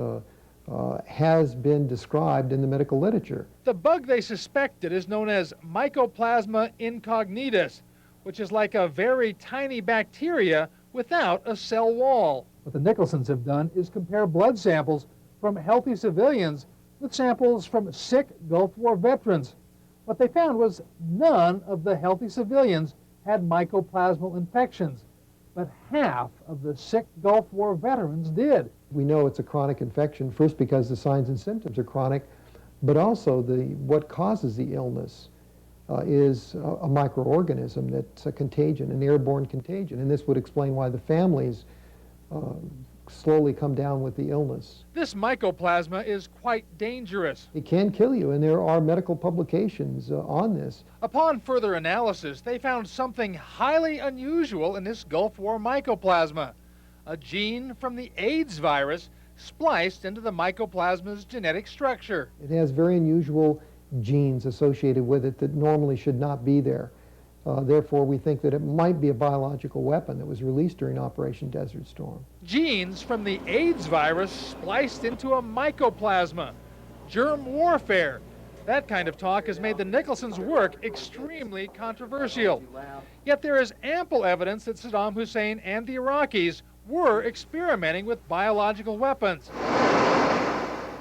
has been described in the medical literature. The bug they suspected is known as Mycoplasma incognitus, which is like a very tiny bacteria without a cell wall. What the Nicholsons have done is compare blood samples from healthy civilians with samples from sick Gulf War veterans. What they found was none of the healthy civilians had mycoplasmal infections, but half of the sick Gulf War veterans did. We know it's a chronic infection, first because the signs and symptoms are chronic, but also what causes the illness is a microorganism that's a contagion, an airborne contagion, and this would explain why the families slowly come down with the illness. This mycoplasma is quite dangerous. It can kill you, and there are medical publications on this. Upon further analysis, they found something highly unusual in this Gulf War mycoplasma, a gene from the AIDS virus spliced into the mycoplasma's genetic structure. It has very unusual genes associated with it that normally should not be there. Therefore, we think that it might be a biological weapon that was released during Operation Desert Storm. Genes from the AIDS virus spliced into a mycoplasma. Germ warfare. That kind of talk has made the Nicholsons' work extremely controversial. Yet there is ample evidence that Saddam Hussein and the Iraqis were experimenting with biological weapons.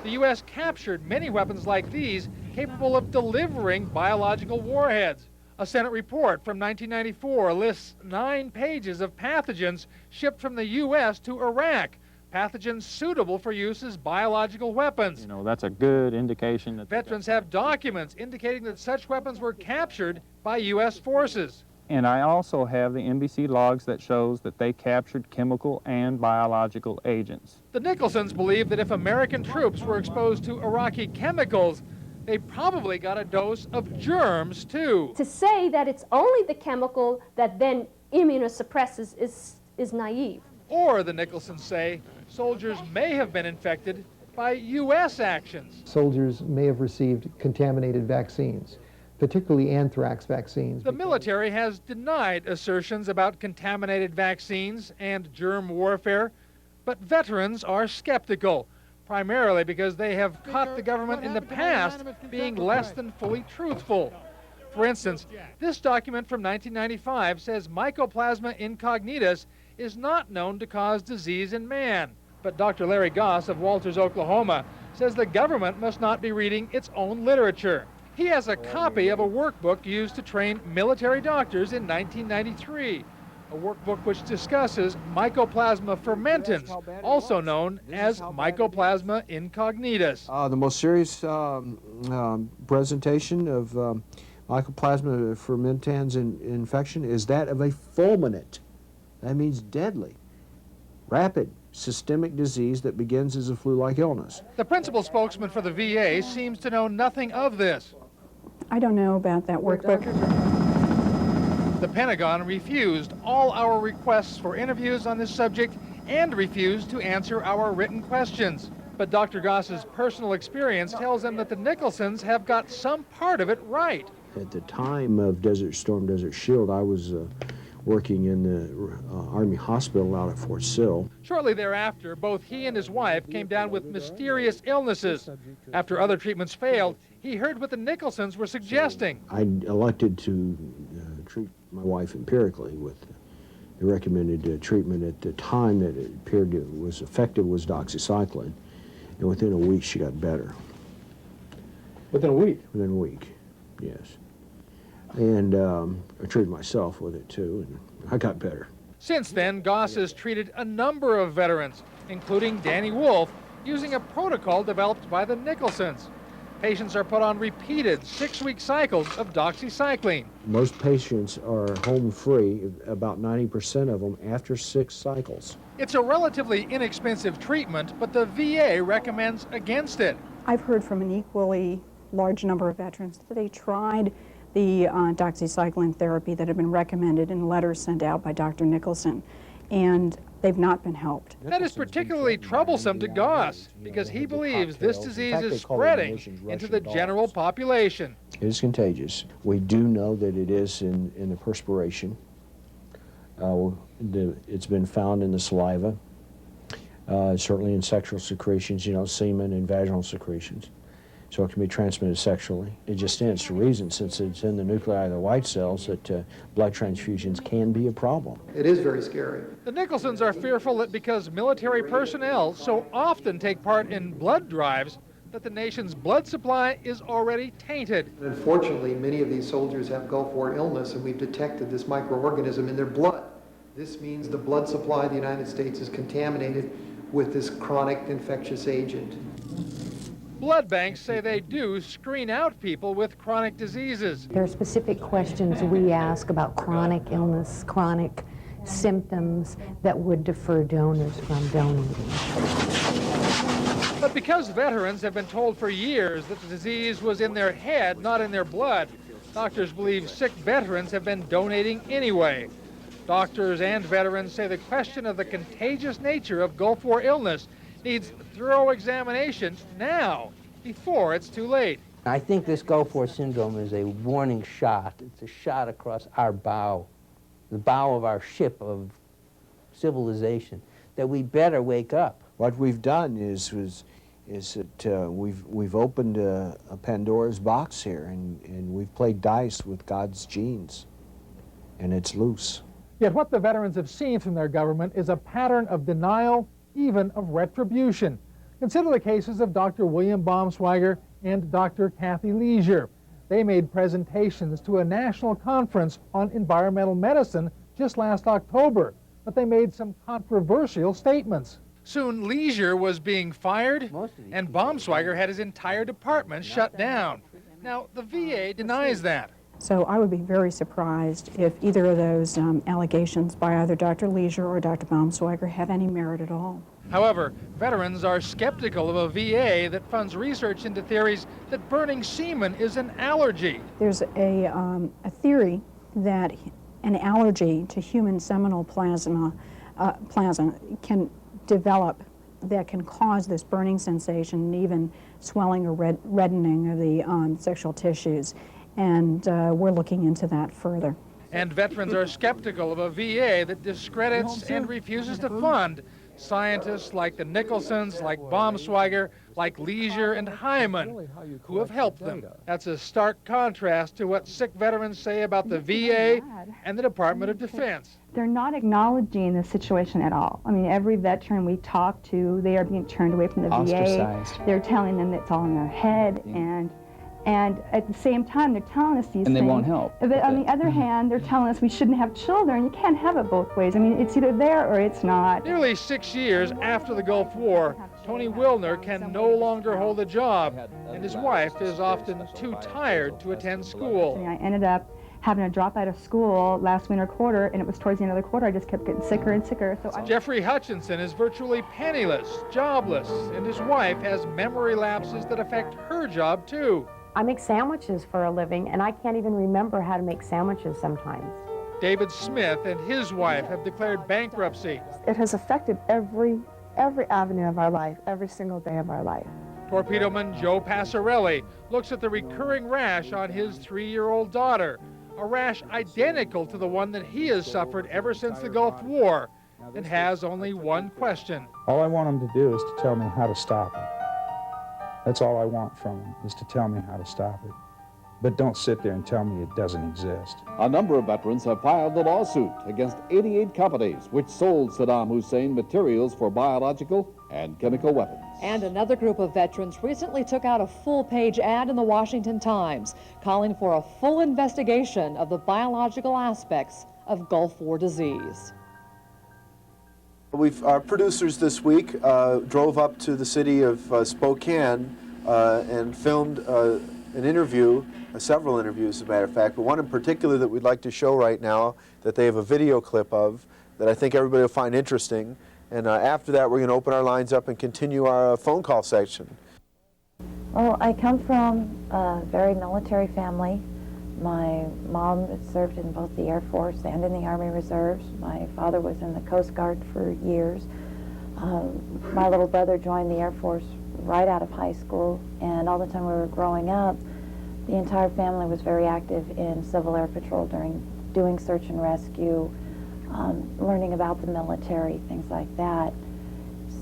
The U.S. captured many weapons like these capable of delivering biological warheads. A Senate report from 1994 lists 9 pages of pathogens shipped from the U.S. to Iraq, pathogens suitable for use as biological weapons. You know, that's a good indication that veterans have documents indicating that such weapons were captured by U.S. forces. And I also have the NBC logs that shows that they captured chemical and biological agents. The Nicholsons believe that if American troops were exposed to Iraqi chemicals, they probably got a dose of germs, too. To say that it's only the chemical that then immunosuppresses is naive. Or, the Nicholsons say, soldiers may have been infected by U.S. actions. Soldiers may have received contaminated vaccines, particularly anthrax vaccines. The military has denied assertions about contaminated vaccines and germ warfare, but veterans are skeptical, primarily because they have caught the government in the past being less than fully truthful. For instance, this document from 1995 says Mycoplasma incognitus is not known to cause disease in man. But Dr. Larry Goss of Walters, Oklahoma, says the government must not be reading its own literature. He has a copy of a workbook used to train military doctors in 1993. A workbook which discusses Mycoplasma fermentans, also known as Mycoplasma incognitus. The most serious presentation of Mycoplasma fermentans infection is that of a fulminant. That means deadly, rapid, systemic disease that begins as a flu-like illness. The principal spokesman for the VA seems to know nothing of this. I don't know about that workbook. The Pentagon refused all our requests for interviews on this subject and refused to answer our written questions. But Dr. Goss's personal experience tells him that the Nicholsons have got some part of it right. At the time of Desert Storm, Desert Shield, I was working in the Army hospital out at Fort Sill. Shortly thereafter, both he and his wife came down with mysterious illnesses. After other treatments failed, he heard what the Nicholsons were suggesting. I elected to treat my wife empirically with the recommended treatment at the time that it appeared was effective was doxycycline, and within a week she got better. Within a week? Within a week, yes. And I treated myself with it too, and I got better. Since then, Goss has treated a number of veterans, including Danny Wolf, using a protocol developed by the Nicholsons. Patients are put on repeated 6-week cycles of doxycycline. Most patients are home free, about 90% of them, after 6 cycles. It's a relatively inexpensive treatment, but the VA recommends against it. I've heard from an equally large number of veterans that they tried the doxycycline therapy that had been recommended in letters sent out by Dr. Nicholson, and they've not been helped. That is particularly troublesome to Goss because he believes this disease is spreading into the general population. It is contagious. We do know that it is in the perspiration. It's been found in the saliva, certainly in sexual secretions, semen and vaginal secretions. So it can be transmitted sexually. It just stands to reason, since it's in the nuclei of the white cells, that blood transfusions can be a problem. It is very scary. The Nicholsons are fearful that because military personnel so often take part in blood drives, that the nation's blood supply is already tainted. Unfortunately, many of these soldiers have Gulf War illness, and we've detected this microorganism in their blood. This means the blood supply of the United States is contaminated with this chronic infectious agent. Blood banks say they do screen out people with chronic diseases. There are specific questions we ask about chronic illness, chronic symptoms that would defer donors from donating. But because veterans have been told for years that the disease was in their head, not in their blood, doctors believe sick veterans have been donating anyway. Doctors and veterans say the question of the contagious nature of Gulf War illness needs thorough examination now, before it's too late. I think this Gulf War syndrome is a warning shot. It's a shot across our bow, the bow of our ship of civilization, that we better wake up. What we've done is that we've opened a Pandora's box here, and we've played dice with God's genes, and it's loose. Yet what the veterans have seen from their government is a pattern of denial, even of retribution. Consider the cases of Dr. William Baumschweiger and Dr. Kathy Leisure. They made presentations to a national conference on environmental medicine just last October, but they made some controversial statements. Soon Leisure was being fired, and Baumschweiger had his entire department shut down. Now, the VA denies that. So I would be very surprised if either of those allegations by either Dr. Leisure or Dr. Baumschweiger have any merit at all. However, veterans are skeptical of a VA that funds research into theories that burning semen is an allergy. There's a theory that an allergy to human seminal plasma can develop that can cause this burning sensation and even swelling or reddening of the sexual tissues. And we're looking into that further. And veterans are skeptical of a VA that discredits and refuses to fund scientists like the Nicholsons, like Baumschweiger, like Leisure and Hyman, who have helped them. That's a stark contrast to what sick veterans say about the VA and the Department of Defense. They're not acknowledging the situation at all. I mean, every veteran we talk to, they are being turned away from the Ostracized. VA. They're telling them it's all in their head, and at the same time, they're telling us these things. And they won't help. But on the other hand, they're telling us we shouldn't have children. You can't have it both ways. I mean, it's either there or it's not. Nearly 6 years after the Gulf War, Tony Wilner can no longer hold a job, and his wife is often too tired to attend school. I ended up having to drop out of school last winter quarter, and it was towards the end of the quarter I just kept getting sicker and sicker. So Jeffrey Hutchinson is virtually penniless, jobless, and his wife has memory lapses that affect her job too. I make sandwiches for a living, and I can't even remember how to make sandwiches sometimes. David Smith and his wife have declared bankruptcy. It has affected every avenue of our life, every single day of our life. Torpedoman Joe Passarelli looks at the recurring rash on his 3-year-old daughter, a rash identical to the one that he has suffered ever since the Gulf War, and has only one question. All I want him to do is to tell me how to stop it. That's all I want from him, is to tell me how to stop it. But don't sit there and tell me it doesn't exist. A number of veterans have filed a lawsuit against 88 companies which sold Saddam Hussein materials for biological and chemical weapons. And another group of veterans recently took out a full-page ad in the Washington Times calling for a full investigation of the biological aspects of Gulf War disease. Our producers this week drove up to the city of Spokane and filmed an interview, several interviews as a matter of fact, but one in particular that we'd like to show right now that they have a video clip of that I think everybody will find interesting. And after that, we're going to open our lines up and continue our phone call section. Well, I come from a very military family. My mom served in both the Air Force and in the Army Reserves. My father was in the Coast Guard for years. My little brother joined the Air Force right out of high school, and all the time we were growing up, the entire family was very active in Civil Air Patrol during doing search and rescue, learning about the military, things like that.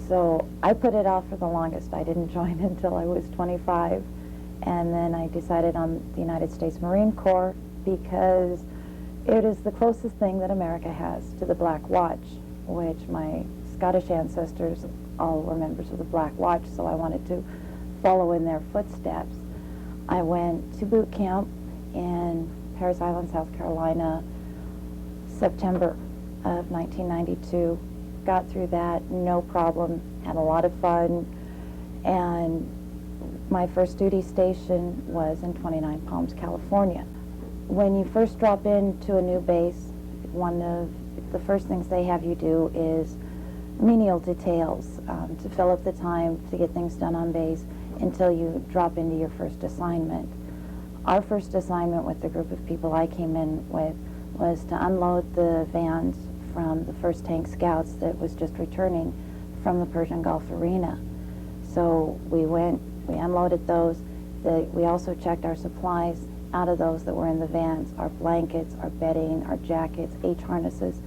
So I put it off for the longest. I didn't join until I was 25. And then I decided on the United States Marine Corps because it is the closest thing that America has to the Black Watch, which my Scottish ancestors all were members of the Black Watch, so I wanted to follow in their footsteps. I went to boot camp in Parris Island, South Carolina, September of 1992. Got through that, no problem, had a lot of fun, and my first duty station was in 29 Palms, California. When you first drop into a new base, one of the first things they have you do is menial details to fill up the time to get things done on base until you drop into your first assignment. Our first assignment with the group of people I came in with was to unload the vans from the 1st Tank Scouts that was just returning from the Persian Gulf arena. So we went, we unloaded those. We also checked our supplies out of those that were in the vans, our blankets, our bedding, our jackets, H harnesses,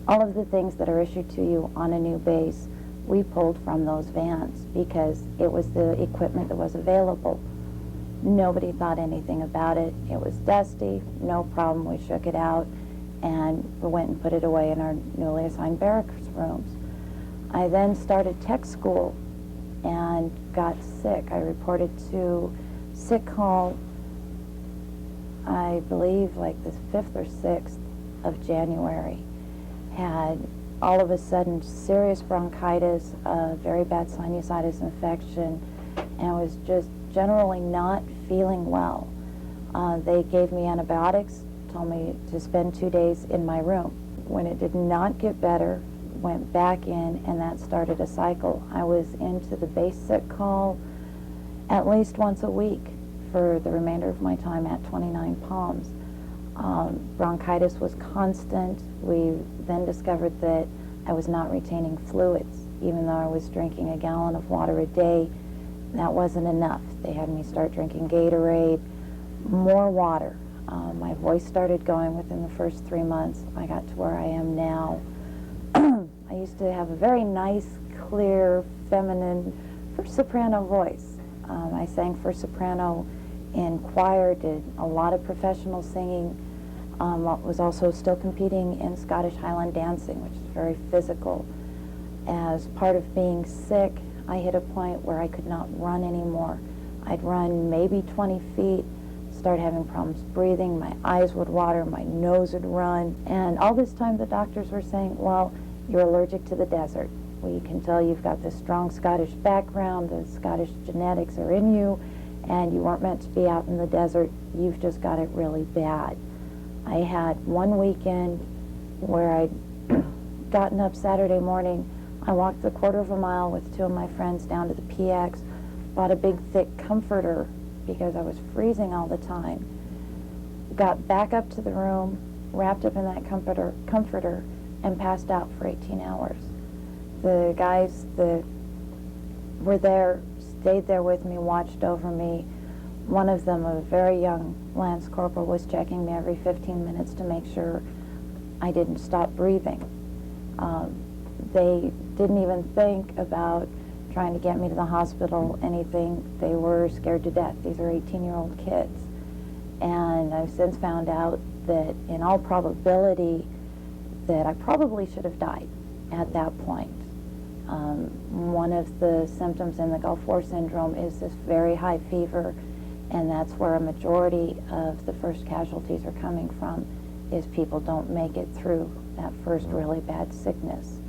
all of the things that are issued to you on a new base, we pulled from those vans because it was the equipment that was available. Nobody thought anything about it. It was dusty, no problem. We shook it out and we went and put it away in our newly assigned barracks rooms. I then started tech school and got sick. I reported to sick call, I believe like the 5th or 6th of January. Had all of a sudden serious bronchitis, very bad sinusitis infection, and was just generally not feeling well. They gave me antibiotics, told me to spend 2 days in my room. When it did not get better, went back in, and that started a cycle. I was into the base sick call at least once a week for the remainder of my time at 29 Palms. Bronchitis was constant. We then discovered that I was not retaining fluids, even though I was drinking a gallon of water a day. That wasn't enough. They had me start drinking Gatorade, more water. My voice started going within the first 3 months. I got to where I am now. I used to have a very nice, clear, feminine, first soprano voice. I sang first soprano in choir, did a lot of professional singing. Was also still competing in Scottish Highland dancing, which is very physical. As part of being sick, I hit a point where I could not run anymore. I'd run maybe 20 feet, start having problems breathing, my eyes would water, my nose would run, and all this time the doctors were saying, well, you're allergic to the desert. We can tell you've got this strong Scottish background, the Scottish genetics are in you, and you weren't meant to be out in the desert, you've just got it really bad. I had one weekend where I'd gotten up Saturday morning, I walked the 1/4 mile with 2 of my friends down to the PX, bought a big thick comforter because I was freezing all the time, got back up to the room, wrapped up in that comforter, and passed out for 18 hours. The guys that were there stayed there with me, watched over me. One of them, a very young Lance Corporal, was checking me every 15 minutes to make sure I didn't stop breathing. They didn't even think about trying to get me to the hospital, anything. They were scared to death. These are 18-year-old kids. And I've since found out that in all probability that I probably should have died at that point. One of the symptoms in the Gulf War syndrome is this very high fever, and that's where a majority of the first casualties are coming from, is people don't make it through that first really bad sickness.